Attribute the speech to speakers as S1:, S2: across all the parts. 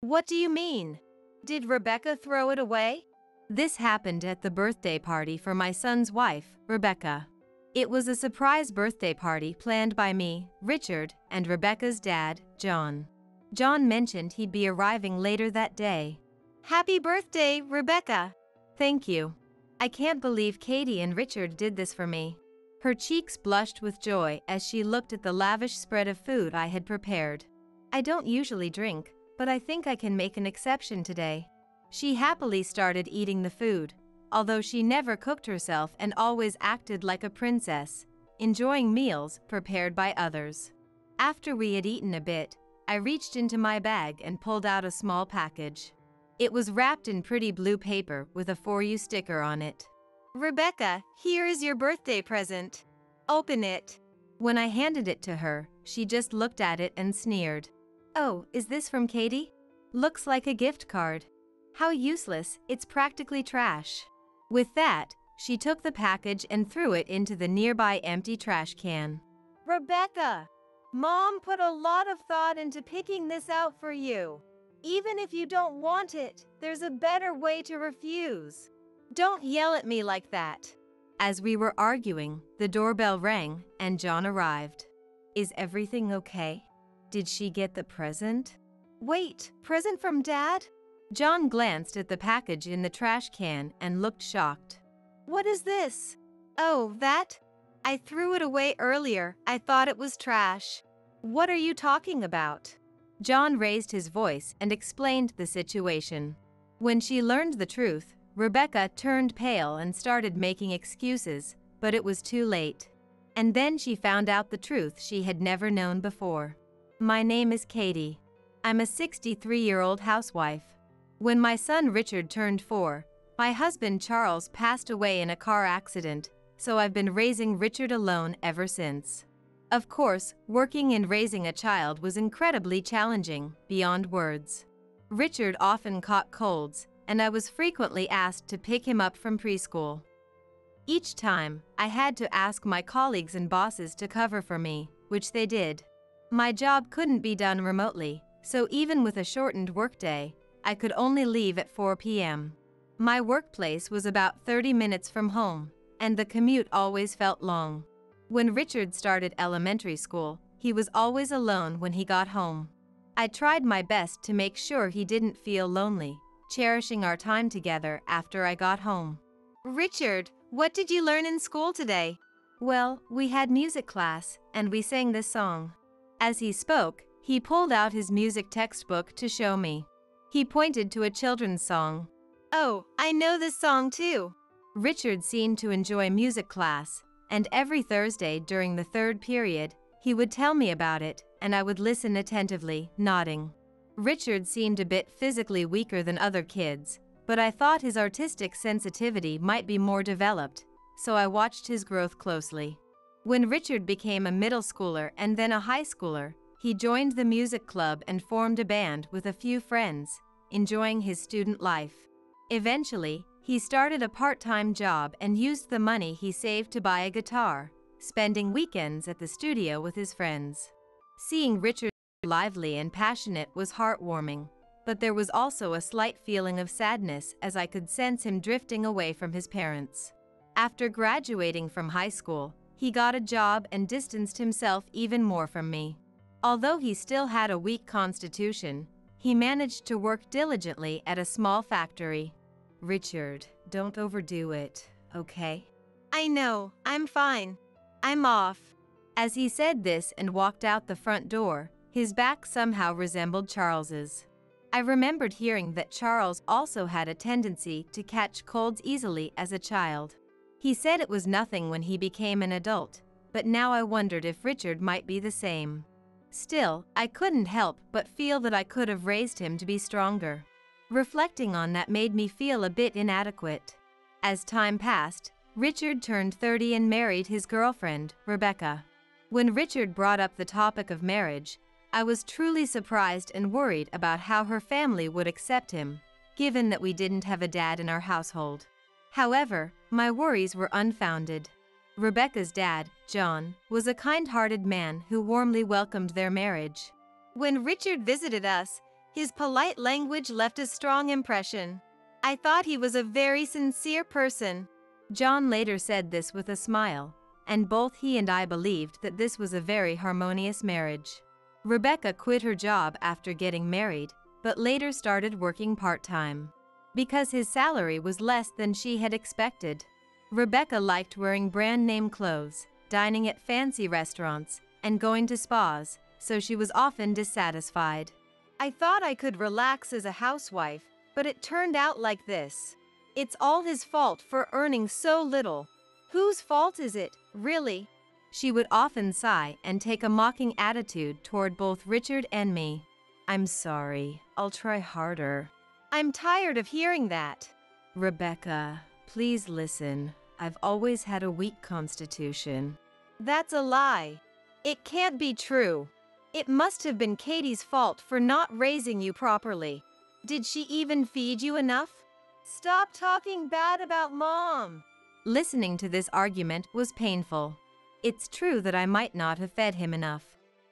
S1: What do you mean? Did Rebecca throw it away? This happened at the birthday party for my son's wife, Rebecca. It was a surprise birthday party planned by me, Richard, and Rebecca's dad, John. John mentioned he'd be arriving later that day. Happy birthday, Rebecca! Thank you. I can't believe Katie and Richard did this for me. Her cheeks blushed with joy as she looked at the lavish spread of food I had prepared. I don't usually drink, but I think I can make an exception today. She happily started eating the food, although she never cooked herself and always acted like a princess, enjoying meals prepared by others. After we had eaten a bit, I reached into my bag and pulled out a small package. It was wrapped in pretty blue paper with a "For You" sticker on it. Rebecca, here is your birthday present. Open it. When I handed it to her, she just looked at it and sneered. Oh, is this from Katie? Looks like a gift card. How useless, it's practically trash. With that, she took the package and threw it into the nearby empty trash can. Rebecca, Mom put a lot of thought into picking this out for you. Even if you don't want it, there's a better way to refuse. Don't yell at me like that. As we were arguing, the doorbell rang and John arrived. Is everything okay? Did she get the present? Wait, present from Dad? John glanced at the package in the trash can and looked shocked. What is this? Oh, that? I threw it away earlier. I thought it was trash. What are you talking about? John raised his voice and explained the situation. When she learned the truth, Rebecca turned pale and started making excuses, but it was too late. And then she found out the truth she had never known before. My name is Katie. I'm a 63-year-old housewife. When my son Richard turned 4, my husband Charles passed away in a car accident, so I've been raising Richard alone ever since. Of course, working and raising a child was incredibly challenging, beyond words. Richard often caught colds, and I was frequently asked to pick him up from preschool. Each time, I had to ask my colleagues and bosses to cover for me, which they did. My job couldn't be done remotely, so even with a shortened workday, I could only leave at 4 p.m. My workplace was about 30 minutes from home, and the commute always felt long. When Richard started elementary school, he was always alone when he got home. I tried my best to make sure he didn't feel lonely, cherishing our time together after I got home. Richard, what did you learn in school today? Well, we had music class, and we sang this song. As he spoke, he pulled out his music textbook to show me. He pointed to a children's song. Oh, I know this song too. Richard seemed to enjoy music class, and every Thursday during the third period, he would tell me about it, and I would listen attentively, nodding. Richard seemed a bit physically weaker than other kids, but I thought his artistic sensitivity might be more developed, so I watched his growth closely. When Richard became a middle schooler and then a high schooler, he joined the music club and formed a band with a few friends, enjoying his student life. Eventually, he started a part-time job and used the money he saved to buy a guitar, spending weekends at the studio with his friends. Seeing Richard lively and passionate was heartwarming, but there was also a slight feeling of sadness as I could sense him drifting away from his parents. After graduating from high school, he got a job and distanced himself even more from me. Although he still had a weak constitution, he managed to work diligently at a small factory. Richard, don't overdo it, okay? I know, I'm fine. I'm off. As he said this and walked out the front door, his back somehow resembled Charles's. I remembered hearing that Charles also had a tendency to catch colds easily as a child. He said it was nothing when he became an adult, but now I wondered if Richard might be the same. Still, I couldn't help but feel that I could have raised him to be stronger. Reflecting on that made me feel a bit inadequate. As time passed, Richard turned 30 and married his girlfriend, Rebecca. When Richard brought up the topic of marriage, I was truly surprised and worried about how her family would accept him, given that we didn't have a dad in our household. However, my worries were unfounded. Rebecca's dad, John, was a kind-hearted man who warmly welcomed their marriage. When Richard visited us, His polite language left a strong impression. I thought he was a very sincere person. John later said this with a smile, and both he and I believed that this was a very harmonious marriage. Rebecca quit her job after getting married, but later started working part-time. Because his salary was less than she had expected. Rebecca liked wearing brand-name clothes, dining at fancy restaurants, and going to spas, so she was often dissatisfied. I thought I could relax as a housewife, but it turned out like this. It's all his fault for earning so little. Whose fault is it, really? She would often sigh and take a mocking attitude toward both Richard and me. I'm sorry, I'll try harder. I'm tired of hearing that. Rebecca, please listen. I've always had a weak constitution. That's a lie. It can't be true. It must have been Katie's fault for not raising you properly. Did she even feed you enough? Stop talking bad about Mom. Listening to this argument was painful. It's true that I might not have fed him enough.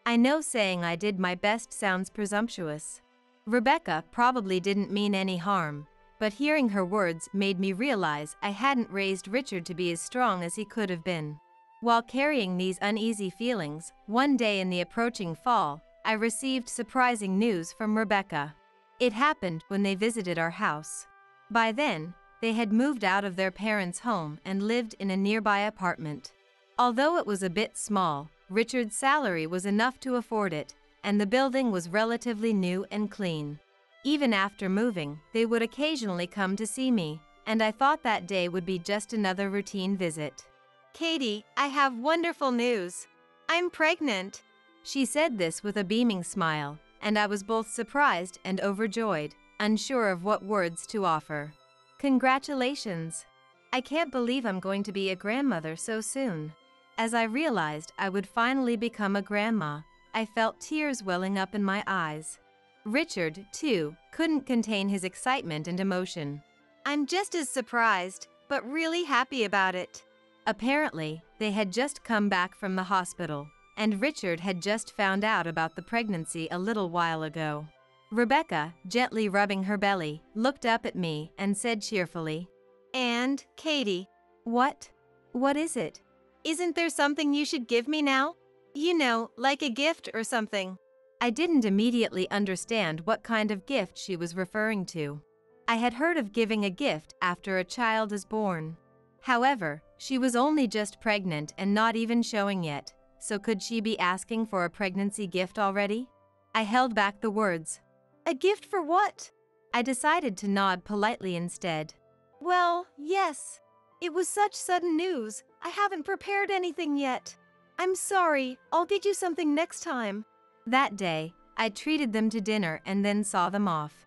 S1: I know saying I did my best sounds presumptuous. Rebecca probably didn't mean any harm, but hearing her words made me realize I hadn't raised Richard to be as strong as he could have been. While carrying these uneasy feelings, one day in the approaching fall, I received surprising news from Rebecca. It happened when they visited our house. By then, they had moved out of their parents' home and lived in a nearby apartment. Although it was a bit small, Richard's salary was enough to afford it, and the building was relatively new and clean. Even after moving, they would occasionally come to see me, and I thought that day would be just another routine visit. Katie, I have wonderful news. I'm pregnant. She said this with a beaming smile, and I was both surprised and overjoyed, unsure of what words to offer. Congratulations. I can't believe I'm going to be a grandmother so soon. As I realized I would finally become a grandma, I felt tears welling up in my eyes. Richard, too, couldn't contain his excitement and emotion. I'm just as surprised, but really happy about it. Apparently, they had just come back from the hospital, and Richard had just found out about the pregnancy a little while ago. Rebecca, gently rubbing her belly, looked up at me and said cheerfully, "And, Katie, what is it? Isn't there something you should give me now? You know, like a gift or something." I didn't immediately understand what kind of gift she was referring to. I had heard of giving a gift after a child is born. However, she was only just pregnant and not even showing yet, so could she be asking for a pregnancy gift already? I held back the words. A gift for what? I decided to nod politely instead. Well, yes. It was such sudden news. I haven't prepared anything yet. I'm sorry, I'll get you something next time. That day, I treated them to dinner and then saw them off.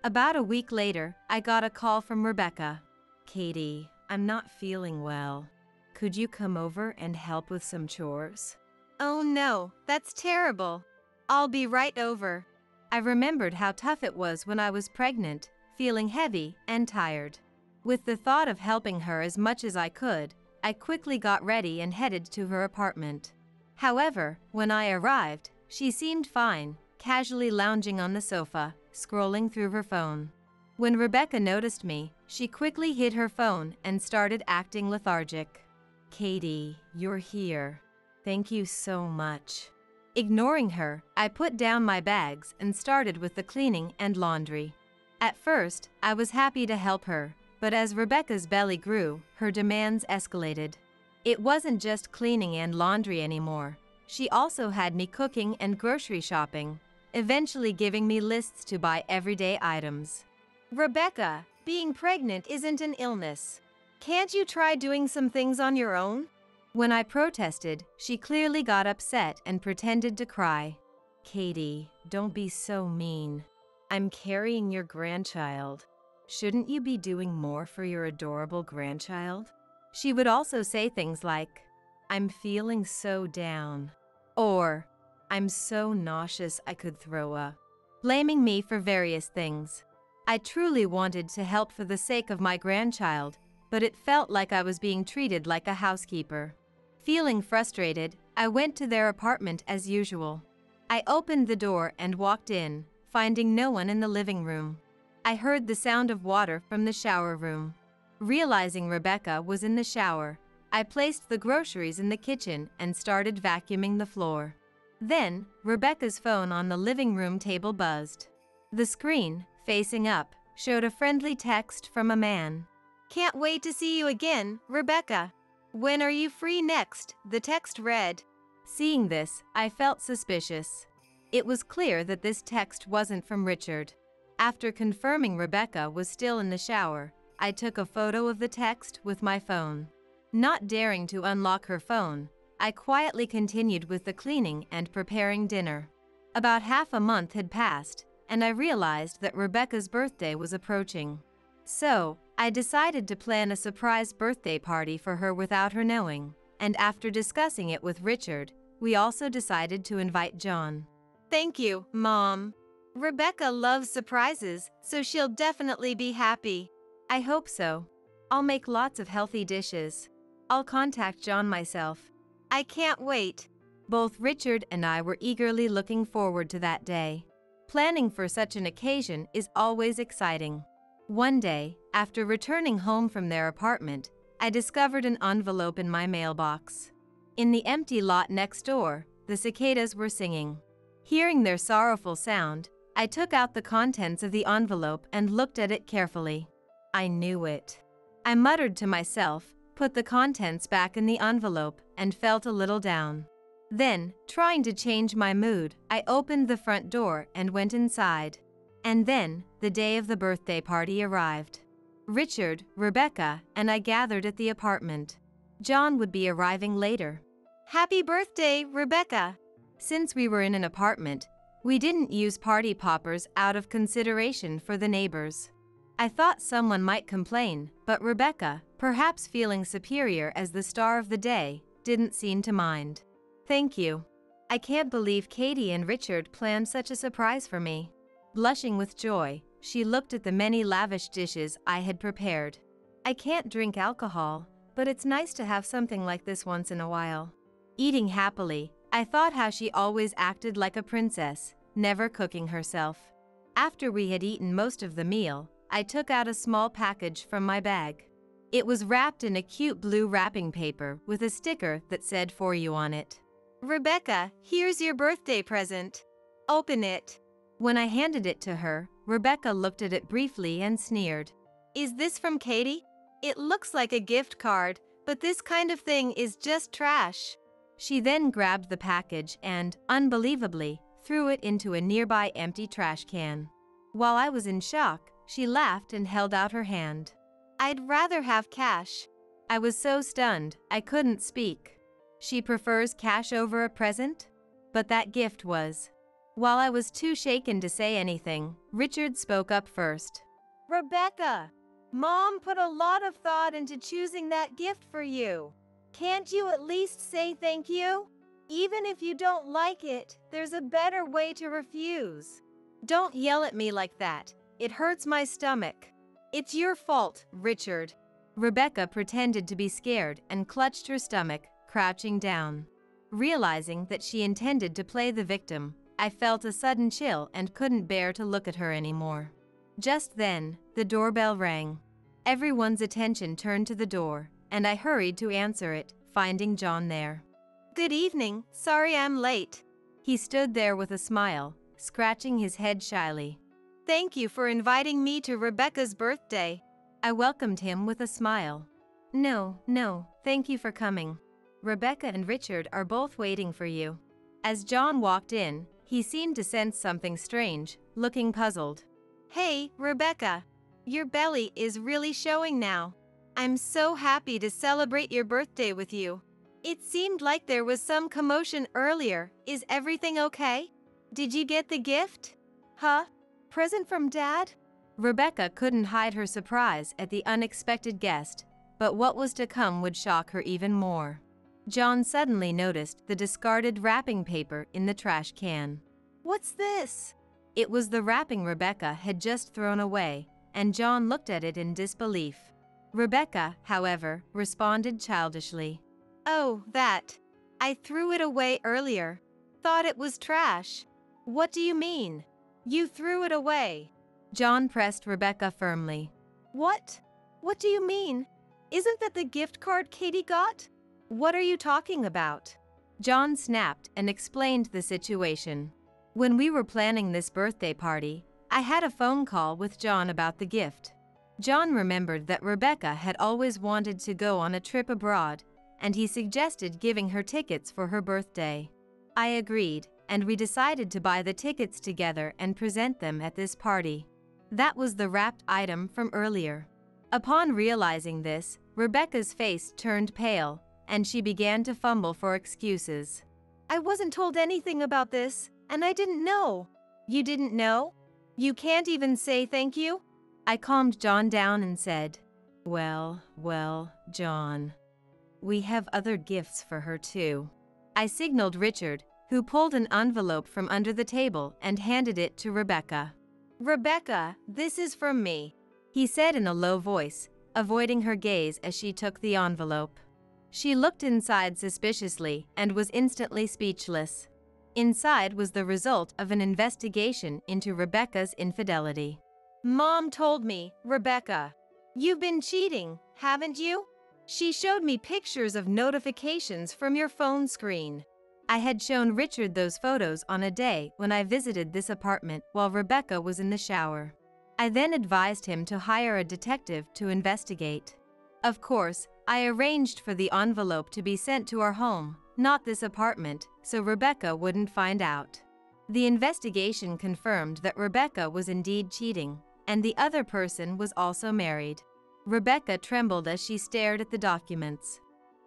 S1: About a week later, I got a call from Rebecca. Katie, I'm not feeling well. Could you come over and help with some chores? Oh no, that's terrible. I'll be right over. I remembered how tough it was when I was pregnant, feeling heavy and tired. With the thought of helping her as much as I could, I quickly got ready and headed to her apartment. However, when I arrived, she seemed fine, casually lounging on the sofa, scrolling through her phone. When Rebecca noticed me, she quickly hid her phone and started acting lethargic. Katie, you're here. Thank you so much. Ignoring her, I put down my bags and started with the cleaning and laundry. At first, I was happy to help her, but as Rebecca's belly grew, her demands escalated. It wasn't just cleaning and laundry anymore. She also had me cooking and grocery shopping, eventually giving me lists to buy everyday items. Rebecca, being pregnant isn't an illness. Can't you try doing some things on your own? When I protested, she clearly got upset and pretended to cry. Katie, don't be so mean. I'm carrying your grandchild. Shouldn't you be doing more for your adorable grandchild? She would also say things like, I'm feeling so down, or I'm so nauseous I could throw up, blaming me for various things. I truly wanted to help for the sake of my grandchild, but it felt like I was being treated like a housekeeper. Feeling frustrated, I went to their apartment as usual. I opened the door and walked in, finding no one in the living room. I heard the sound of water from the shower room. Realizing Rebecca was in the shower, I placed the groceries in the kitchen and started vacuuming the floor. Then, Rebecca's phone on the living room table buzzed. The screen, facing up, showed a friendly text from a man. "Can't wait to see you again, Rebecca. When are you free next?" the text read. Seeing this, I felt suspicious. It was clear that this text wasn't from Richard. After confirming Rebecca was still in the shower, I took a photo of the text with my phone. Not daring to unlock her phone, I quietly continued with the cleaning and preparing dinner. About half a month had passed, and I realized that Rebecca's birthday was approaching. So, I decided to plan a surprise birthday party for her without her knowing, and after discussing it with Richard, we also decided to invite John. "Thank you, Mom. Rebecca loves surprises, so she'll definitely be happy." "I hope so. I'll make lots of healthy dishes. I'll contact John myself." "I can't wait." Both Richard and I were eagerly looking forward to that day. Planning for such an occasion is always exciting. One day, after returning home from their apartment, I discovered an envelope in my mailbox. In the empty lot next door, the cicadas were singing. Hearing their sorrowful sound, I took out the contents of the envelope and looked at it carefully. I knew it. I muttered to myself, put the contents back in the envelope, and felt a little down. Then, trying to change my mood, I opened the front door and went inside. And then, the day of the birthday party arrived. Richard, Rebecca, and I gathered at the apartment. John would be arriving later. "Happy birthday, Rebecca!" Since we were in an apartment, we didn't use party poppers out of consideration for the neighbors. I thought someone might complain, but Rebecca, perhaps feeling superior as the star of the day, didn't seem to mind. "Thank you. I can't believe Katie and Richard planned such a surprise for me." Blushing with joy, she looked at the many lavish dishes I had prepared. "I can't drink alcohol, but it's nice to have something like this once in a while." Eating happily, I thought how she always acted like a princess, never cooking herself. After we had eaten most of the meal, I took out a small package from my bag. It was wrapped in a cute blue wrapping paper with a sticker that said "For You" on it. "Rebecca, here's your birthday present. Open it." When I handed it to her, Rebecca looked at it briefly and sneered. "Is this from Katie? It looks like a gift card, but this kind of thing is just trash." She then grabbed the package and, unbelievably, threw it into a nearby empty trash can. While I was in shock, she laughed and held out her hand. "I'd rather have cash." I was so stunned, I couldn't speak. She prefers cash over a present? But that gift was. While I was too shaken to say anything, Richard spoke up first. "Rebecca, Mom put a lot of thought into choosing that gift for you. Can't you at least say thank you? Even if you don't like it, there's a better way to refuse." "Don't yell at me like that. It hurts my stomach." "It's your fault, Richard." Rebecca pretended to be scared and clutched her stomach, crouching down. Realizing that she intended to play the victim, I felt a sudden chill and couldn't bear to look at her anymore. Just then, the doorbell rang. Everyone's attention turned to the door, and I hurried to answer it, finding John there. "Good evening, sorry I'm late." He stood there with a smile, scratching his head shyly. "Thank you for inviting me to Rebecca's birthday." I welcomed him with a smile. No, thank you for coming. Rebecca and Richard are both waiting for you." As John walked in, he seemed to sense something strange, looking puzzled. "Hey, Rebecca. Your belly is really showing now. I'm so happy to celebrate your birthday with you. It seemed like there was some commotion earlier. Is everything okay? Did you get the gift?" "Huh? Present from Dad?" Rebecca couldn't hide her surprise at the unexpected guest, but what was to come would shock her even more. John suddenly noticed the discarded wrapping paper in the trash can. "What's this?" It was the wrapping Rebecca had just thrown away, and John looked at it in disbelief. Rebecca, however, responded childishly. "Oh, that. I threw it away earlier. Thought it was trash." "What do you mean?" You threw it away. John pressed Rebecca firmly. What? What do you mean? Isn't that the gift card Katie got? What are you talking about? John snapped and explained the situation. When we were planning this birthday party, I had a phone call with John about the gift. John remembered that Rebecca had always wanted to go on a trip abroad, and he suggested giving her tickets for her birthday. I agreed, and we decided to buy the tickets together and present them at this party. That was the wrapped item from earlier. Upon realizing this, Rebecca's face turned pale, and she began to fumble for excuses. I wasn't told anything about this, and I didn't know. You didn't know? You can't even say thank you? I calmed John down and said, Well, John. We have other gifts for her too. I signaled Richard, who pulled an envelope from under the table and handed it to Rebecca. Rebecca, this is from me, he said in a low voice, avoiding her gaze as she took the envelope. She looked inside suspiciously and was instantly speechless. Inside was the result of an investigation into Rebecca's infidelity. Mom told me, Rebecca, you've been cheating, haven't you? She showed me pictures of notifications from your phone screen. I had shown Richard those photos on a day when I visited this apartment while Rebecca was in the shower. I then advised him to hire a detective to investigate. Of course, I arranged for the envelope to be sent to our home, not this apartment, so Rebecca wouldn't find out. The investigation confirmed that Rebecca was indeed cheating, and the other person was also married. Rebecca trembled as she stared at the documents.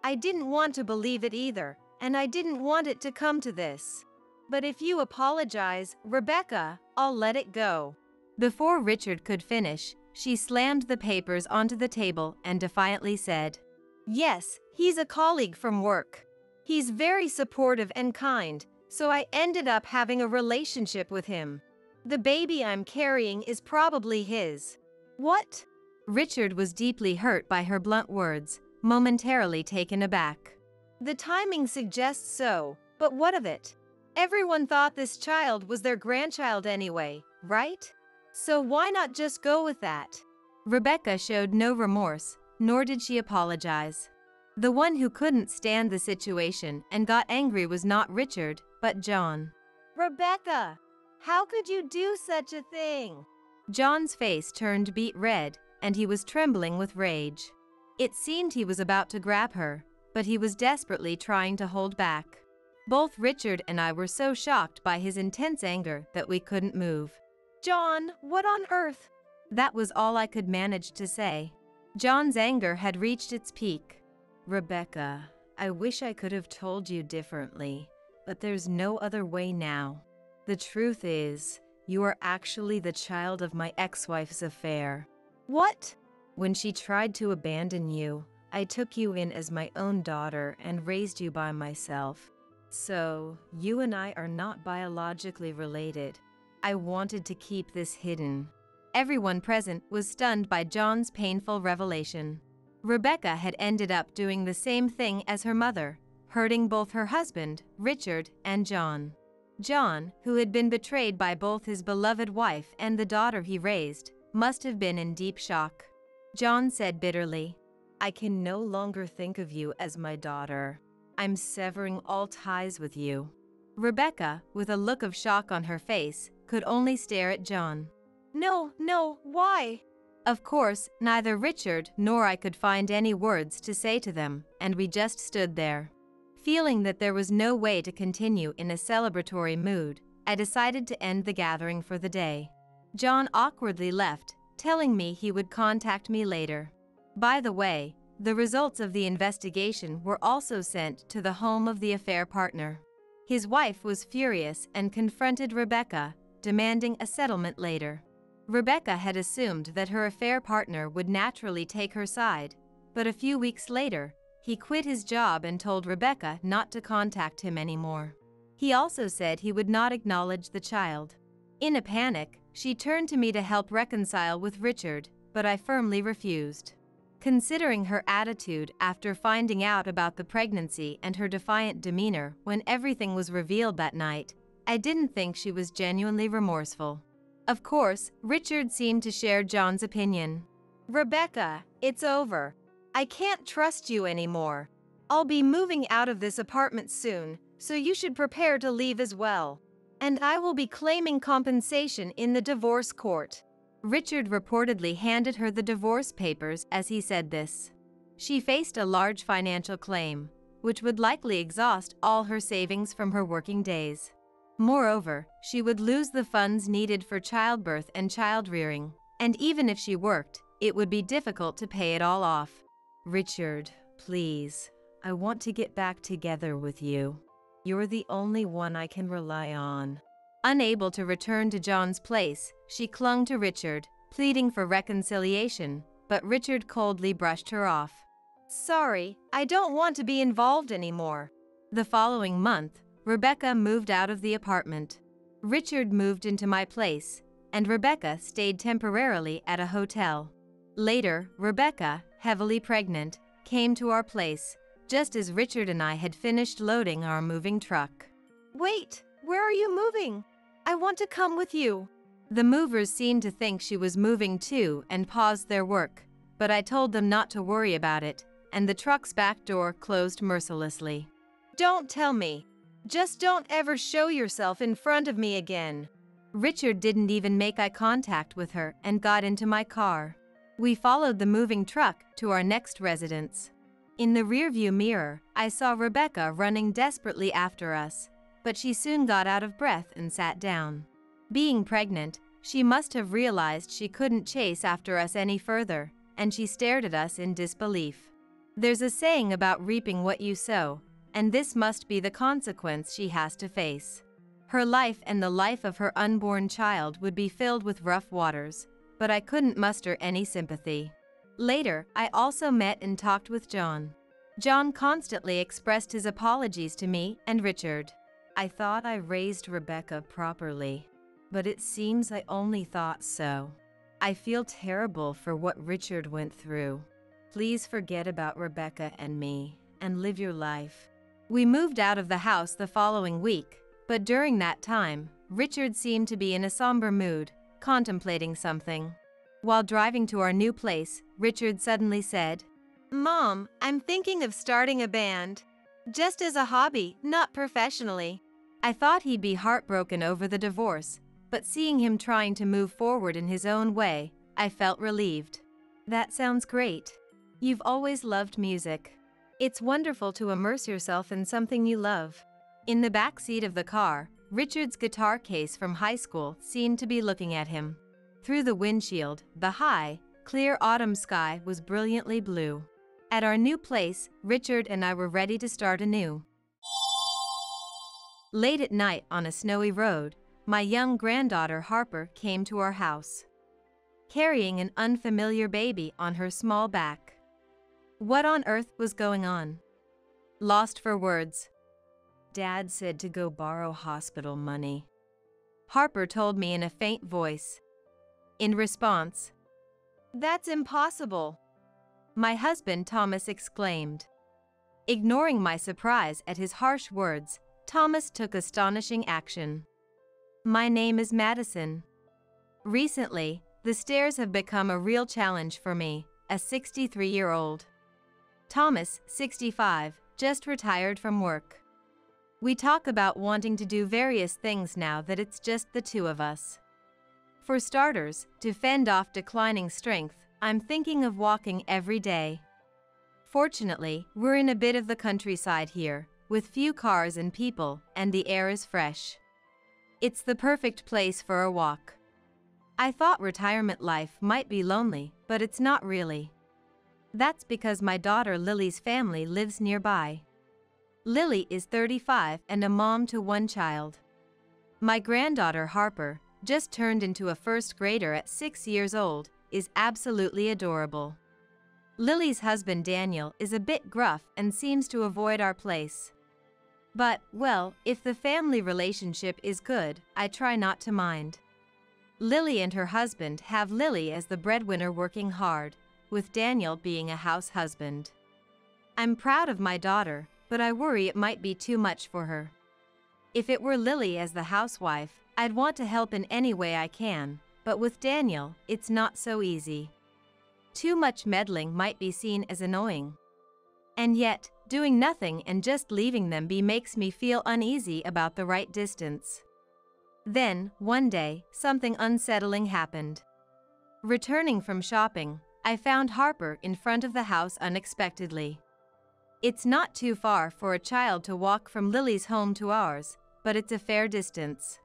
S1: I didn't want to believe it either, and I didn't want it to come to this. But if you apologize, Rebecca, I'll let it go. Before Richard could finish, she slammed the papers onto the table and defiantly said, Yes, he's a colleague from work. He's very supportive and kind, so I ended up having a relationship with him. The baby I'm carrying is probably his. What? Richard was deeply hurt by her blunt words, momentarily taken aback. The timing suggests so, but what of it? Everyone thought this child was their grandchild anyway, right? So why not just go with that? Rebecca showed no remorse, nor did she apologize. The one who couldn't stand the situation and got angry was not Richard, but John. Rebecca, how could you do such a thing? John's face turned beet red, and he was trembling with rage. It seemed he was about to grab her, but he was desperately trying to hold back. Both Richard and I were so shocked by his intense anger that we couldn't move. John, what on earth? That was all I could manage to say. John's anger had reached its peak. Rebecca, I wish I could have told you differently, but there's no other way now. The truth is, you are actually the child of my ex-wife's affair. What? When she tried to abandon you, I took you in as my own daughter and raised you by myself. So, you and I are not biologically related. I wanted to keep this hidden. Everyone present was stunned by John's painful revelation. Rebecca had ended up doing the same thing as her mother, hurting both her husband, Richard, and John. John, who had been betrayed by both his beloved wife and the daughter he raised, must have been in deep shock. John said bitterly, I can no longer think of you as my daughter. I'm severing all ties with you. Rebecca, with a look of shock on her face, could only stare at John. No, why? Of course, neither Richard nor I could find any words to say to them, and we just stood there. Feeling that there was no way to continue in a celebratory mood, I decided to end the gathering for the day. John awkwardly left, telling me he would contact me later. By the way, the results of the investigation were also sent to the home of the affair partner. His wife was furious and confronted Rebecca, demanding a settlement later. Rebecca had assumed that her affair partner would naturally take her side, but a few weeks later, he quit his job and told Rebecca not to contact him anymore. He also said he would not acknowledge the child. In a panic, she turned to me to help reconcile with Richard, but I firmly refused. Considering her attitude after finding out about the pregnancy and her defiant demeanor when everything was revealed that night, I didn't think she was genuinely remorseful. Of course, Richard seemed to share John's opinion. Rebecca, it's over. I can't trust you anymore. I'll be moving out of this apartment soon, so you should prepare to leave as well. And I will be claiming compensation in the divorce court. Richard reportedly handed her the divorce papers as he said this. She faced a large financial claim, which would likely exhaust all her savings from her working days. Moreover, she would lose the funds needed for childbirth and child-rearing, and even if she worked, it would be difficult to pay it all off. Richard, please, I want to get back together with you. You're the only one I can rely on. Unable to return to John's place, she clung to Richard, pleading for reconciliation, but Richard coldly brushed her off. Sorry, I don't want to be involved anymore. The following month, Rebecca moved out of the apartment. Richard moved into my place, and Rebecca stayed temporarily at a hotel. Later, Rebecca, heavily pregnant, came to our place, just as Richard and I had finished loading our moving truck. Wait, where are you moving? I want to come with you. The movers seemed to think she was moving too and paused their work, but I told them not to worry about it, and the truck's back door closed mercilessly. Don't tell me. Just don't ever show yourself in front of me again. Richard didn't even make eye contact with her and got into my car. We followed the moving truck to our next residence. In the rearview mirror, I saw Rebecca running desperately after us, but she soon got out of breath and sat down. Being pregnant, she must have realized she couldn't chase after us any further, and she stared at us in disbelief. There's a saying about reaping what you sow, and this must be the consequence she has to face. Her life and the life of her unborn child would be filled with rough waters, but I couldn't muster any sympathy. Later, I also met and talked with John. John constantly expressed his apologies to me and Richard. I thought I raised Rebecca properly, but it seems I only thought so. I feel terrible for what Richard went through. Please forget about Rebecca and me, and live your life. We moved out of the house the following week, but during that time, Richard seemed to be in a somber mood, contemplating something. While driving to our new place, Richard suddenly said, Mom, I'm thinking of starting a band. Just as a hobby, not professionally. I thought he'd be heartbroken over the divorce, but seeing him trying to move forward in his own way, I felt relieved. That sounds great. You've always loved music. It's wonderful to immerse yourself in something you love. In the back seat of the car, Richard's guitar case from high school seemed to be looking at him. Through the windshield, the high, clear autumn sky was brilliantly blue. At our new place, Richard and I were ready to start anew. Late at night on a snowy road, my young granddaughter Harper came to our house, carrying an unfamiliar baby on her small back. What on earth was going on? Lost for words. Dad said to go borrow hospital money, Harper told me in a faint voice. In response, That's impossible, my husband Thomas exclaimed. Ignoring my surprise at his harsh words, Thomas took astonishing action. My name is Madison. Recently, the stairs have become a real challenge for me, a 63-year-old. Thomas, 65, just retired from work. We talk about wanting to do various things now that it's just the two of us. For starters, to fend off declining strength, I'm thinking of walking every day. Fortunately, we're in a bit of the countryside here, with few cars and people, and the air is fresh. It's the perfect place for a walk. I thought retirement life might be lonely, but it's not really. That's because my daughter Lily's family lives nearby. Lily is 35 and a mom to one child. My granddaughter Harper, just turned into a first grader at 6 years old, is absolutely adorable. Lily's husband Daniel is a bit gruff and seems to avoid our place. But, well, if the family relationship is good, I try not to mind. Lily and her husband have Lily as the breadwinner working hard, with Daniel being a house husband. I'm proud of my daughter, but I worry it might be too much for her. If it were Lily as the housewife, I'd want to help in any way I can, but with Daniel, it's not so easy. Too much meddling might be seen as annoying. And yet, doing nothing and just leaving them be makes me feel uneasy about the right distance. Then, one day, something unsettling happened. Returning from shopping, I found Harper in front of the house unexpectedly. It's not too far for a child to walk from Lily's home to ours, but it's a fair distance.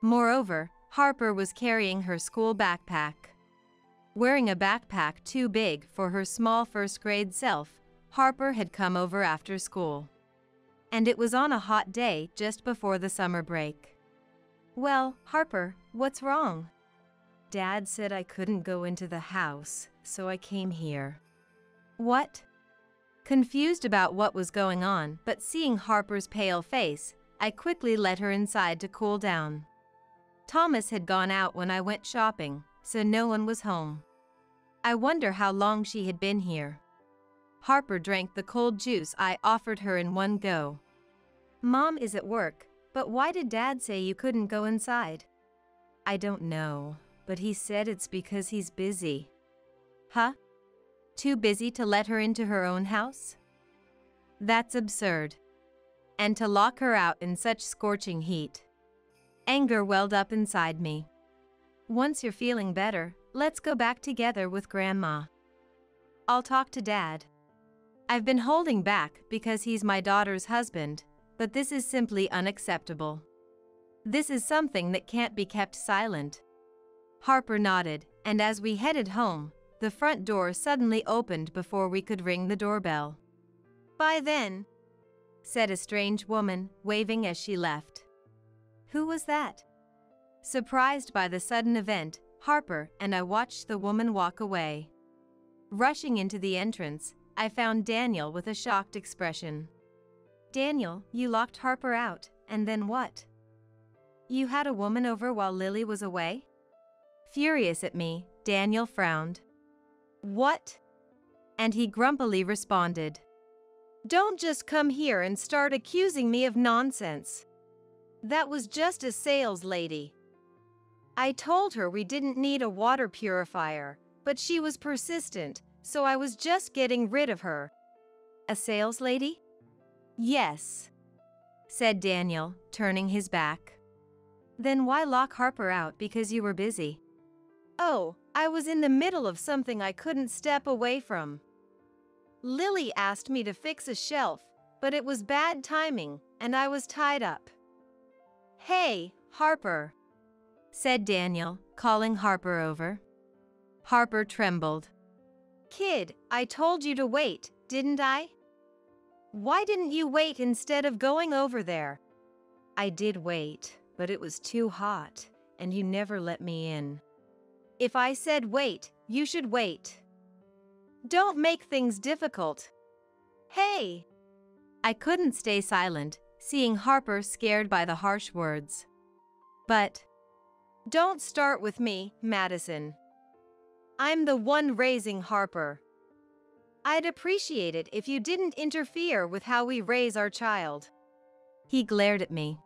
S1: Moreover, Harper was carrying her school backpack. Wearing a backpack too big for her small first-grade self, Harper had come over after school. And it was on a hot day just before the summer break. "Well, Harper, what's wrong?" "Dad said I couldn't go into the house, so I came here." "What?" Confused about what was going on, but seeing Harper's pale face, I quickly let her inside to cool down. Thomas had gone out when I went shopping, so no one was home. I wonder how long she had been here. Harper drank the cold juice I offered her in one go. "Mom is at work, but why did Dad say you couldn't go inside?" "I don't know, but he said it's because he's busy." "Huh? Too busy to let her into her own house?" That's absurd. And to lock her out in such scorching heat. Anger welled up inside me. "Once you're feeling better, let's go back together with Grandma. I'll talk to Dad. I've been holding back because he's my daughter's husband, but this is simply unacceptable. This is something that can't be kept silent." Harper nodded, and as we headed home, the front door suddenly opened before we could ring the doorbell. "Bye then," said a strange woman, waving as she left. Who was that? Surprised by the sudden event, Harper and I watched the woman walk away. Rushing into the entrance, I found Daniel with a shocked expression. "Daniel, you locked Harper out, and then what? You had a woman over while Lily was away?" Furious at me, Daniel frowned. "What?" And he grumpily responded. "Don't just come here and start accusing me of nonsense. That was just a sales lady. I told her we didn't need a water purifier, but she was persistent, so I was just getting rid of her." "A sales lady?" "Yes," said Daniel, turning his back. "Then why lock Harper out because you were busy?" "Oh, I was in the middle of something I couldn't step away from. Lily asked me to fix a shelf, but it was bad timing, and I was tied up." "Hey, Harper," said Daniel, calling Harper over. Harper trembled. "Kid, I told you to wait, didn't I? Why didn't you wait instead of going over there?" "I did wait, but it was too hot, and you never let me in." "If I said wait, you should wait. Don't make things difficult. Hey!" I couldn't stay silent, seeing Harper scared by the harsh words. "But don't start with me, Madison. I'm the one raising Harper. I'd appreciate it if you didn't interfere with how we raise our child." He glared at me.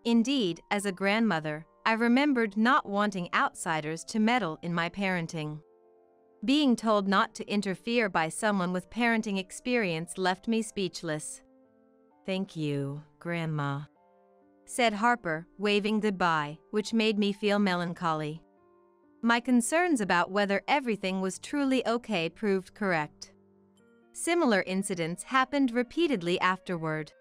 S1: Indeed, as a grandmother, I remembered not wanting outsiders to meddle in my parenting. Being told not to interfere by someone with parenting experience left me speechless. "Thank you, Grandma," said Harper, waving goodbye, which made me feel melancholy. My concerns about whether everything was truly okay proved correct. Similar incidents happened repeatedly afterward.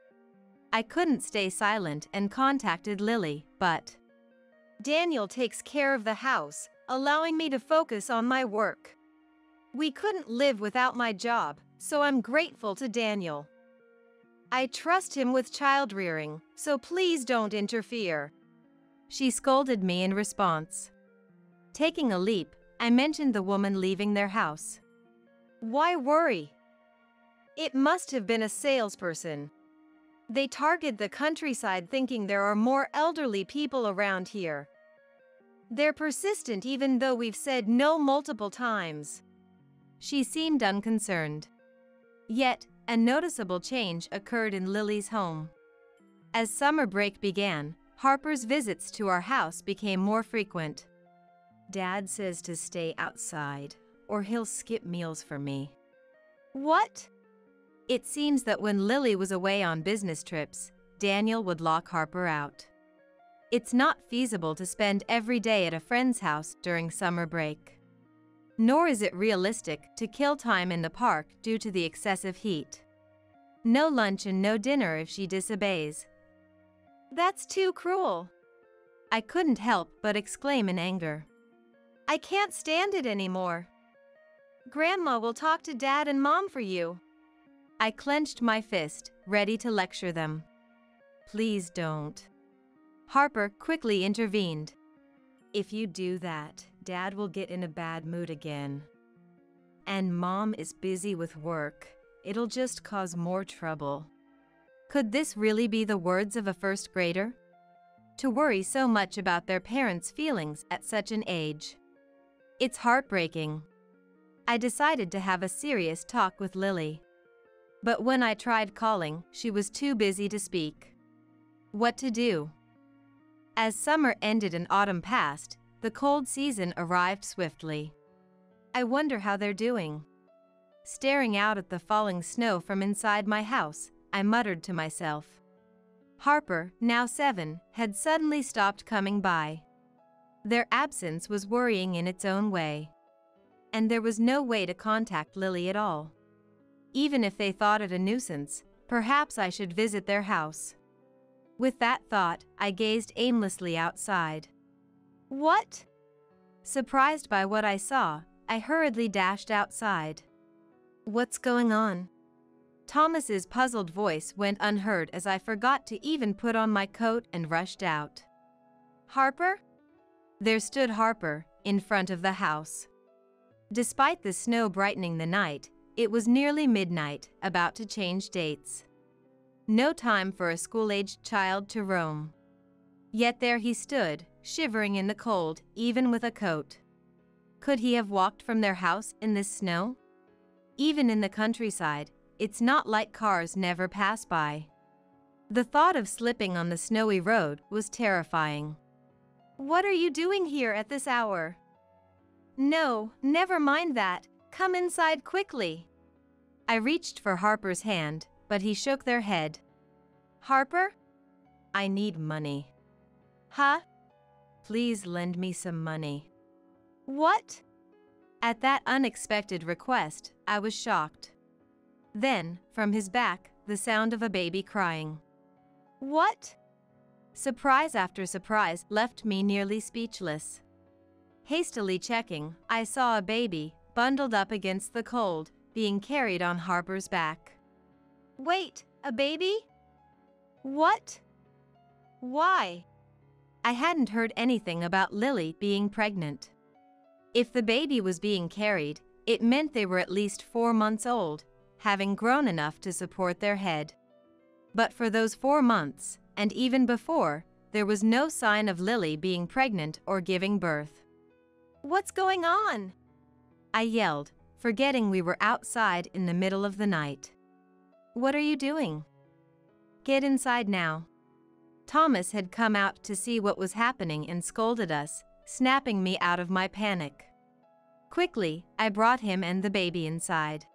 S1: I couldn't stay silent and contacted Lily, but Daniel takes care of the house, allowing me to focus on my work. We couldn't live without my job, so I'm grateful to Daniel. I trust him with child rearing, so please don't interfere." She scolded me in response. Taking a leap, I mentioned the woman leaving their house. "Why worry? It must have been a salesperson. They target the countryside thinking there are more elderly people around here. They're persistent even though we've said no multiple times." She seemed unconcerned. Yet, a noticeable change occurred in Lily's home. As summer break began, Harper's visits to our house became more frequent. Dad says to stay outside, or he'll skip meals for me. What? It seems that when Lily was away on business trips, Daniel would lock Harper out. It's not feasible to spend every day at a friend's house during summer break. Nor is it realistic to kill time in the park due to the excessive heat. No lunch and no dinner if she disobeys. That's too cruel. I couldn't help but exclaim in anger. I can't stand it anymore. Grandma will talk to Dad and Mom for you. I clenched my fist, ready to lecture them. Please don't. Harper quickly intervened. If you do that, Dad will get in a bad mood again. And Mom is busy with work. It'll just cause more trouble. Could this really be the words of a first grader? To worry so much about their parents' feelings at such an age. It's heartbreaking. I decided to have a serious talk with Lily. But when I tried calling, she was too busy to speak. What to do? As summer ended and autumn passed, the cold season arrived swiftly. I wonder how they're doing. Staring out at the falling snow from inside my house, I muttered to myself. Harper, now 7, had suddenly stopped coming by. Their absence was worrying in its own way. And there was no way to contact Lily at all. Even if they thought it a nuisance, perhaps I should visit their house. With that thought, I gazed aimlessly outside. What? Surprised by what I saw, I hurriedly dashed outside. What's going on? Thomas's puzzled voice went unheard as I forgot to even put on my coat and rushed out. Harper? There stood Harper, in front of the house. Despite the snow brightening the night, it was nearly midnight, about to change dates. No time for a school-aged child to roam. Yet there he stood, shivering in the cold, even with a coat. Could he have walked from their house in this snow? Even in the countryside, it's not like cars never pass by. The thought of slipping on the snowy road was terrifying. What are you doing here at this hour? No, never mind that. Come inside quickly. I reached for Harper's hand, but he shook their head. Harper? I need money. Huh? Please lend me some money. What? At that unexpected request, I was shocked. Then, from his back, the sound of a baby crying. What? Surprise after surprise left me nearly speechless. Hastily checking, I saw a baby, bundled up against the cold, being carried on Harper's back. Wait, a baby? What? Why? I hadn't heard anything about Lily being pregnant. If the baby was being carried, it meant they were at least 4 months old, having grown enough to support their head. But for those 4 months, and even before, there was no sign of Lily being pregnant or giving birth. What's going on? I yelled, forgetting we were outside in the middle of the night. What are you doing? Get inside now. Thomas had come out to see what was happening and scolded us, snapping me out of my panic. Quickly, I brought him and the baby inside.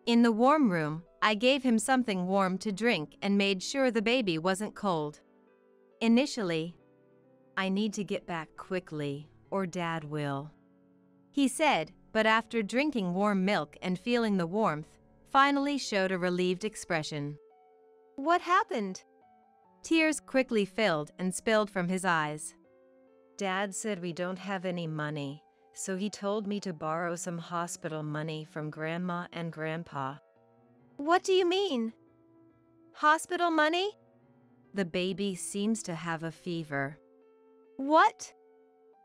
S1: In the warm room, I gave him something warm to drink and made sure the baby wasn't cold. Initially, I need to get back quickly, or Dad will, he said, but after drinking warm milk and feeling the warmth, finally showed a relieved expression. What happened? Tears quickly filled and spilled from his eyes. Dad said we don't have any money, so he told me to borrow some hospital money from Grandma and Grandpa. What do you mean? Hospital money? The baby seems to have a fever. What?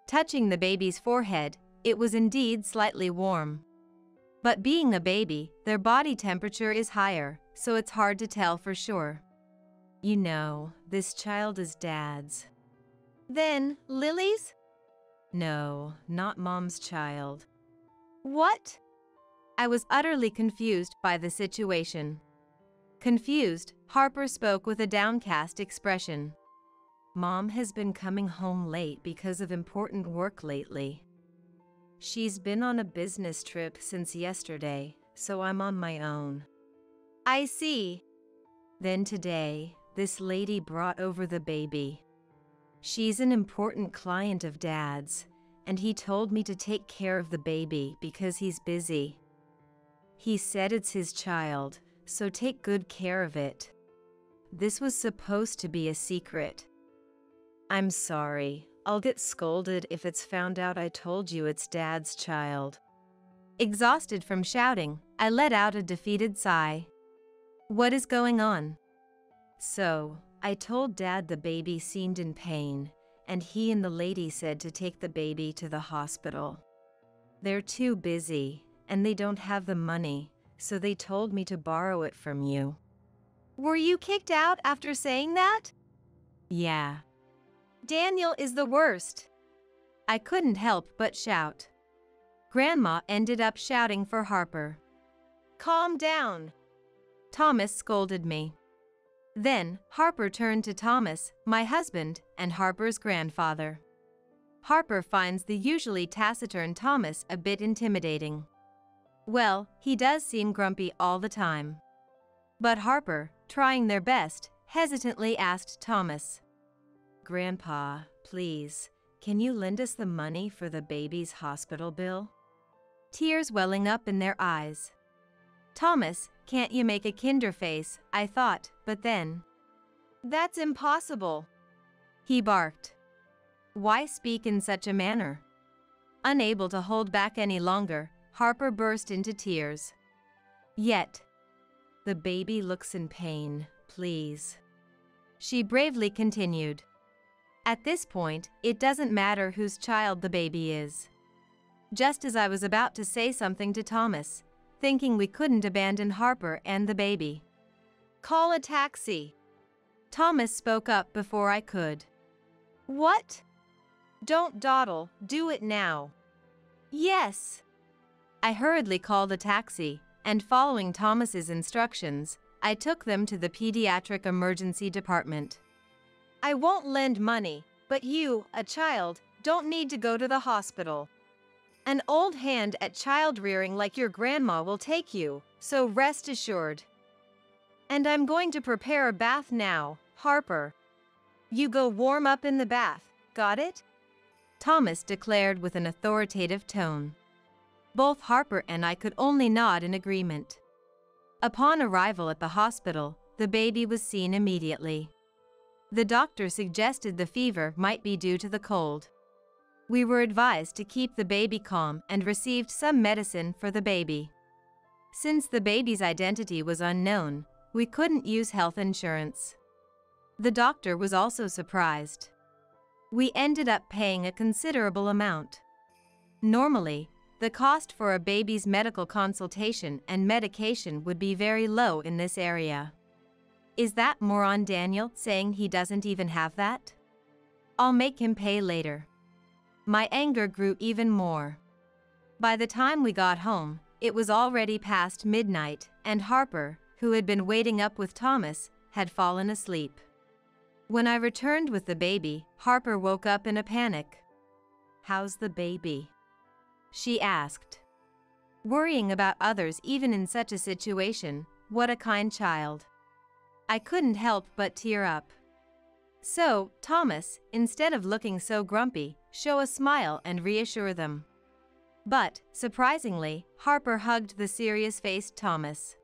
S1: Touching the baby's forehead, it was indeed slightly warm. But being a baby, their body temperature is higher, so it's hard to tell for sure. You know, this child is Dad's. Then, Lily's? No, not Mom's child. What? I was utterly confused by the situation. Confused, Harper spoke with a downcast expression. Mom has been coming home late because of important work lately. She's been on a business trip since yesterday, so I'm on my own. I see. Then today, this lady brought over the baby. She's an important client of Dad's, and he told me to take care of the baby because he's busy. He said it's his child, so take good care of it. This was supposed to be a secret. I'm sorry, I'll get scolded if it's found out I told you it's Dad's child. Exhausted from shouting, I let out a defeated sigh. What is going on? So, I told Dad the baby seemed in pain, and he and the lady said to take the baby to the hospital. They're too busy, and they don't have the money, so they told me to borrow it from you. Were you kicked out after saying that? Yeah. Daniel is the worst. I couldn't help but shout. Grandma ended up shouting for Harper. Calm down. Thomas scolded me. Then, Harper turned to Thomas, my husband, and Harper's grandfather. Harper finds the usually taciturn Thomas a bit intimidating. Well, he does seem grumpy all the time. But Harper, trying their best, hesitantly asked Thomas, Grandpa, please, can you lend us the money for the baby's hospital bill? Tears welling up in their eyes. Thomas, can't you make a kinder face, I thought, but then. That's impossible. He barked. Why speak in such a manner? Unable to hold back any longer, Harper burst into tears. Yet, the baby looks in pain, please. She bravely continued. At this point, it doesn't matter whose child the baby is. Just as I was about to say something to Thomas, thinking we couldn't abandon Harper and the baby. Call a taxi. Thomas spoke up before I could. What? Don't dawdle, do it now. Yes. I hurriedly called a taxi, and following Thomas's instructions, I took them to the pediatric emergency department. I won't lend money, but you, a child, don't need to go to the hospital. An old hand at child rearing like your grandma will take you, so rest assured. And I'm going to prepare a bath now, Harper. You go warm up in the bath, got it? Thomas declared with an authoritative tone. Both Harper and I could only nod in agreement. Upon arrival at the hospital, the baby was seen immediately. The doctor suggested the fever might be due to the cold. We were advised to keep the baby calm and received some medicine for the baby. Since the baby's identity was unknown, we couldn't use health insurance. The doctor was also surprised. We ended up paying a considerable amount. Normally, the cost for a baby's medical consultation and medication would be very low in this area. Is that moron Daniel saying he doesn't even have that? I'll make him pay later. My anger grew even more. By the time we got home, it was already past midnight, and Harper, who had been waiting up with Thomas, had fallen asleep. When I returned with the baby, Harper woke up in a panic. How's the baby? She asked. Worrying about others even in such a situation, what a kind child. I couldn't help but tear up. So, Thomas, instead of looking so grumpy, show a smile and reassure them. But, surprisingly, Harper hugged the serious-faced Thomas.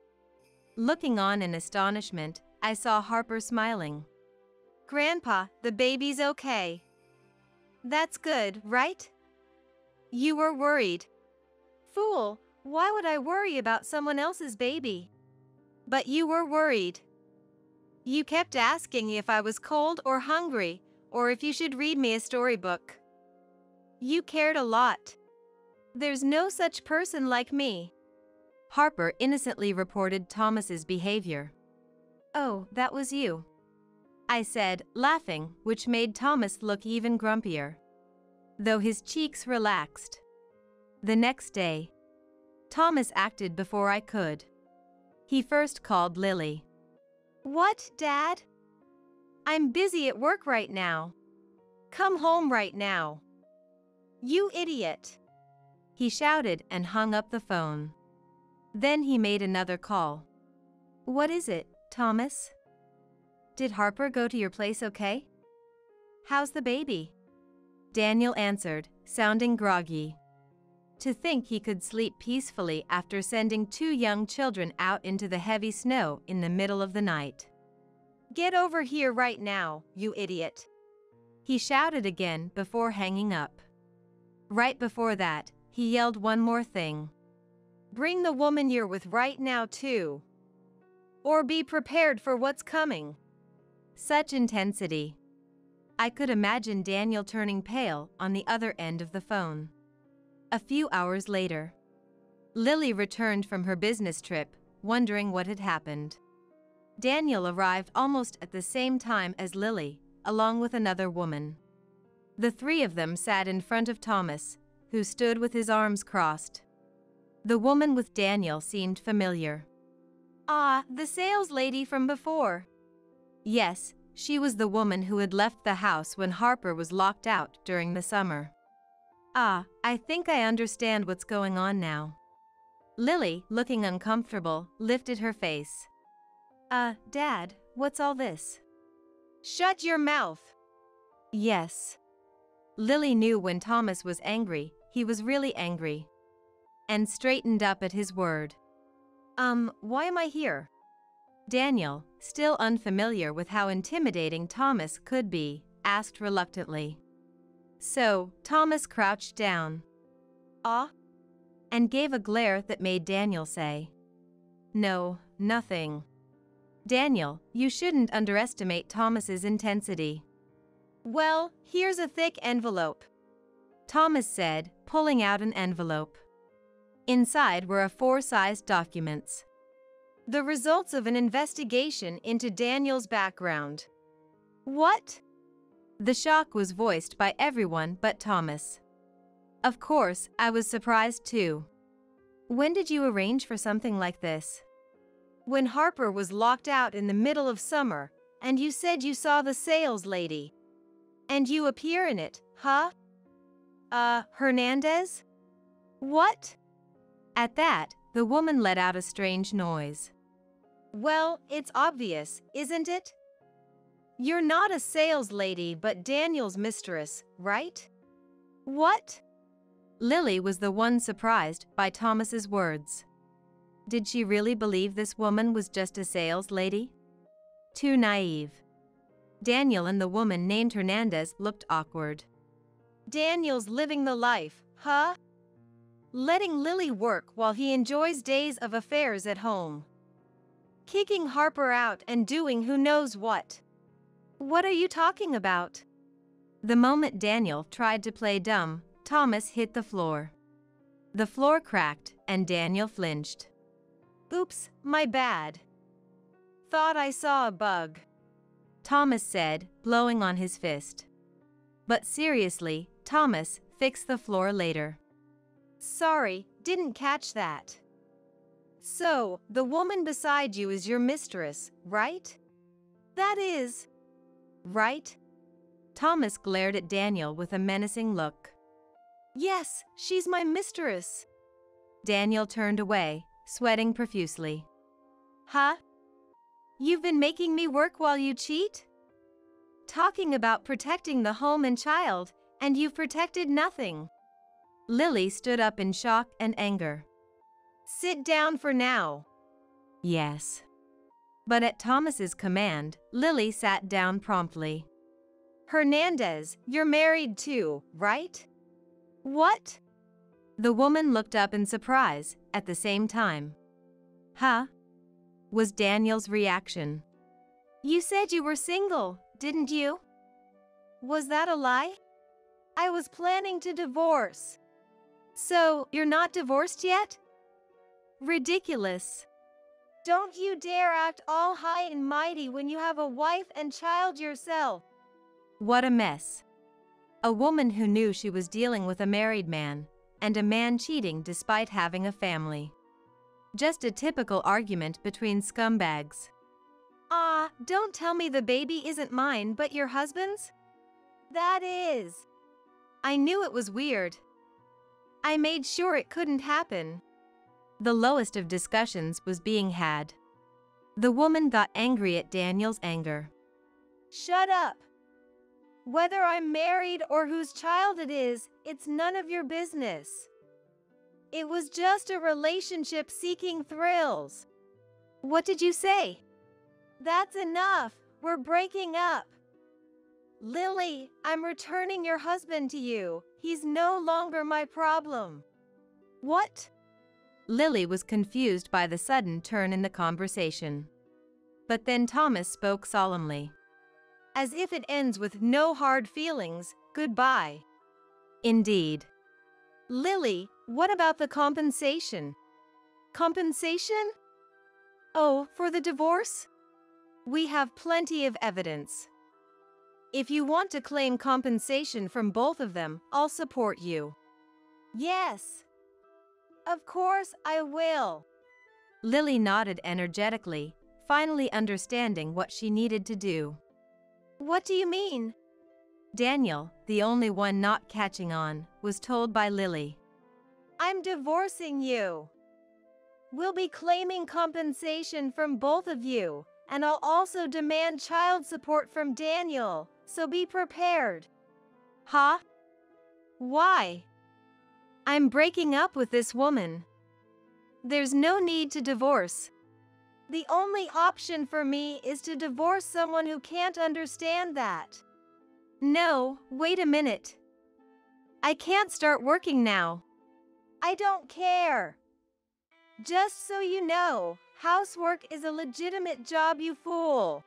S1: Looking on in astonishment, I saw Harper smiling. Grandpa, the baby's okay. That's good, right? You were worried. Fool, why would I worry about someone else's baby? But you were worried. You kept asking if I was cold or hungry, or if you should read me a storybook. You cared a lot. There's no such person like me. Harper innocently reported Thomas's behavior. Oh, that was you, I said, laughing, which made Thomas look even grumpier, though his cheeks relaxed. The next day, Thomas acted before I could. He first called Lily. What, Dad? I'm busy at work right now. Come home right now. You idiot! He shouted and hung up the phone. Then he made another call. What is it, Thomas? Did Harper go to your place okay? How's the baby? Daniel answered, sounding groggy. To think he could sleep peacefully after sending 2 young children out into the heavy snow in the middle of the night. Get over here right now, you idiot! He shouted again before hanging up. Right before that, he yelled one more thing. Bring the woman you're with right now too. Or be prepared for what's coming. Such intensity. I could imagine Daniel turning pale on the other end of the phone. A few hours later, Lily returned from her business trip, wondering what had happened. Daniel arrived almost at the same time as Lily, along with another woman. The 3 of them sat in front of Thomas, who stood with his arms crossed. The woman with Daniel seemed familiar. Ah, the sales lady from before. Yes, she was the woman who had left the house when Harper was locked out during the summer. Ah, I think I understand what's going on now. Lily, looking uncomfortable, lifted her face. Dad, what's all this? Shut your mouth! Yes. Lily knew when Thomas was angry, he was really angry. And straightened up at his word. Why am I here? Daniel, still unfamiliar with how intimidating Thomas could be, asked reluctantly. So, Thomas crouched down. And gave a glare that made Daniel say, No, nothing. Daniel, you shouldn't underestimate Thomas's intensity. Well, here's a thick envelope. Thomas said, pulling out an envelope. Inside were 4-sized documents. The results of an investigation into Daniel's background. What? The shock was voiced by everyone but Thomas. Of course, I was surprised too. When did you arrange for something like this? When Harper was locked out in the middle of summer, and you said you saw the sales lady. And you appear in it, huh? Hernandez? What? At that, the woman let out a strange noise. Well, it's obvious, isn't it? You're not a sales lady but Daniel's mistress, right? What? Lily was the one surprised by Thomas's words. Did she really believe this woman was just a sales lady? Too naive. Daniel and the woman named Hernandez looked awkward. Daniel's living the life, huh? Letting Lily work while he enjoys days of affairs at home. Kicking Harper out and doing who knows what. What are you talking about? The moment Daniel tried to play dumb, Thomas hit the floor. The floor cracked and Daniel flinched. Oops, my bad. Thought I saw a bug. Thomas said, blowing on his fist. But seriously, Thomas, fix the floor later. Sorry, didn't catch that. So, the woman beside you is your mistress, right? That is, right? Thomas glared at Daniel with a menacing look. Yes, she's my mistress. Daniel turned away, sweating profusely. Huh? You've been making me work while you cheat? Talking about protecting the home and child, and you've protected nothing. Lily stood up in shock and anger. Sit down for now. Yes. But at Thomas's command, Lily sat down promptly. Hernandez, you're married too, right? What? The woman looked up in surprise, at the same time. Huh? Was Daniel's reaction. You said you were single, didn't you? Was that a lie? I was planning to divorce. So, you're not divorced yet? Ridiculous. Don't you dare act all high and mighty when you have a wife and child yourself. What a mess. A woman who knew she was dealing with a married man, and a man cheating despite having a family. Just a typical argument between scumbags. Ah, don't tell me the baby isn't mine but your husband's? That is. I knew it was weird. I made sure it couldn't happen. The lowest of discussions was being had. The woman got angry at Daniel's anger. Shut up! Whether I'm married or whose child it is, it's none of your business. It was just a relationship seeking thrills. What did you say? That's enough. We're breaking up. Lily, I'm returning your husband to you. He's no longer my problem. What? Lily was confused by the sudden turn in the conversation. But then Thomas spoke solemnly. As if it ends with no hard feelings, goodbye. Indeed. Lily, what about the compensation? Compensation? Oh, for the divorce? We have plenty of evidence. If you want to claim compensation from both of them, I'll support you. Yes. Of course I will. Lily nodded energetically, finally understanding what she needed to do. What do you mean? Daniel, the only one not catching on, was told by Lily. I'm divorcing you. We'll be claiming compensation from both of you, and I'll also demand child support from Daniel, so be prepared. Huh? Why? I'm breaking up with this woman. There's no need to divorce. The only option for me is to divorce someone who can't understand that. No, wait a minute. I can't start working now. I don't care. Just so you know, housework is a legitimate job, you fool.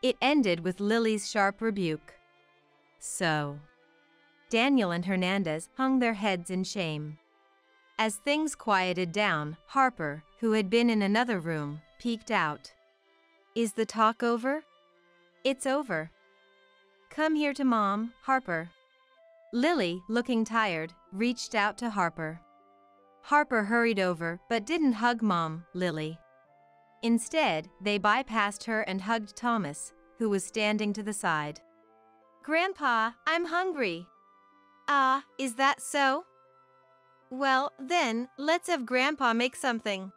S1: It ended with Lily's sharp rebuke. So, Daniel and Hernandez hung their heads in shame. As things quieted down, Harper, who had been in another room, peeked out. Is the talk over? It's over. Come here to Mom, Harper. Lily, looking tired, reached out to Harper. Harper hurried over but didn't hug Mom, Lily. Instead, they bypassed her and hugged Thomas, who was standing to the side. Grandpa, I'm hungry. Ah, is that so? Well, then, let's have Grandpa make something.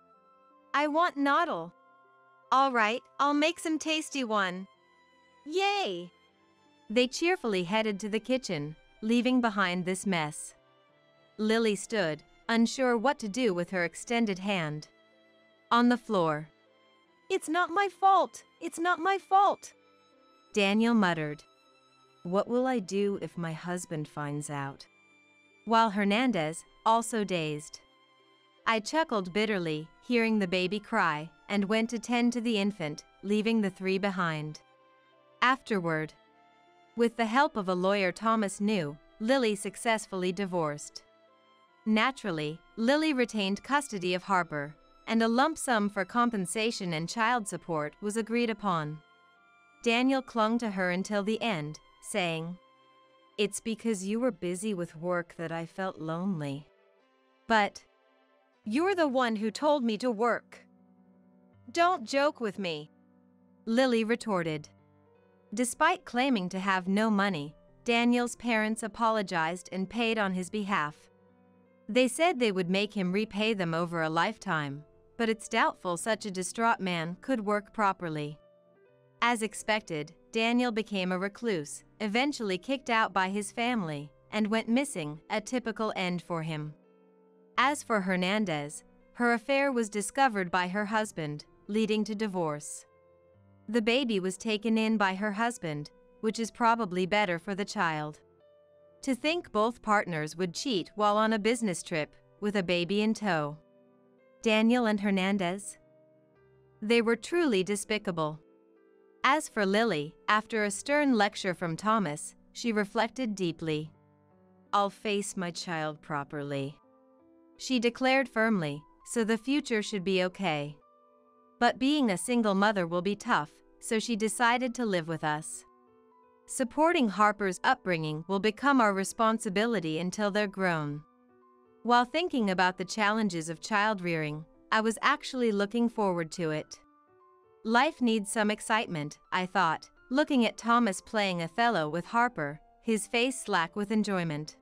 S1: I want noodle. All right, I'll make some tasty one. Yay! They cheerfully headed to the kitchen, leaving behind this mess. Lily stood, unsure what to do with her extended hand. On the floor. It's not my fault! It's not my fault! Daniel muttered. What will I do if my husband finds out? While Hernandez, also dazed. I chuckled bitterly, hearing the baby cry, and went to tend to the infant, leaving the three behind. Afterward, with the help of a lawyer Thomas knew, Lily successfully divorced. Naturally, Lily retained custody of Harper, and a lump sum for compensation and child support was agreed upon. Daniel clung to her until the end, saying, It's because you were busy with work that I felt lonely. But you're the one who told me to work. Don't joke with me, Lily retorted. Despite claiming to have no money, Daniel's parents apologized and paid on his behalf. They said they would make him repay them over a lifetime, but it's doubtful such a distraught man could work properly. As expected, Daniel became a recluse, eventually kicked out by his family, and went missing, a typical end for him. As for Hernandez, her affair was discovered by her husband, leading to divorce. The baby was taken in by her husband, which is probably better for the child. To think both partners would cheat while on a business trip, with a baby in tow. Daniel and Hernandez? They were truly despicable. As for Lily, after a stern lecture from Thomas, she reflected deeply. I'll face my child properly, she declared firmly, so the future should be okay. But being a single mother will be tough, so she decided to live with us. Supporting Harper's upbringing will become our responsibility until they're grown. While thinking about the challenges of child rearing, I was actually looking forward to it. Life needs some excitement, I thought, looking at Thomas playing Othello with Harper, his face slack with enjoyment.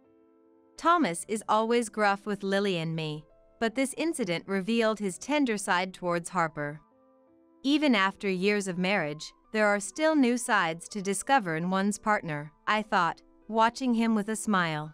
S1: Thomas is always gruff with Lily and me, but this incident revealed his tender side towards Harper. Even after years of marriage, there are still new sides to discover in one's partner, I thought, watching him with a smile.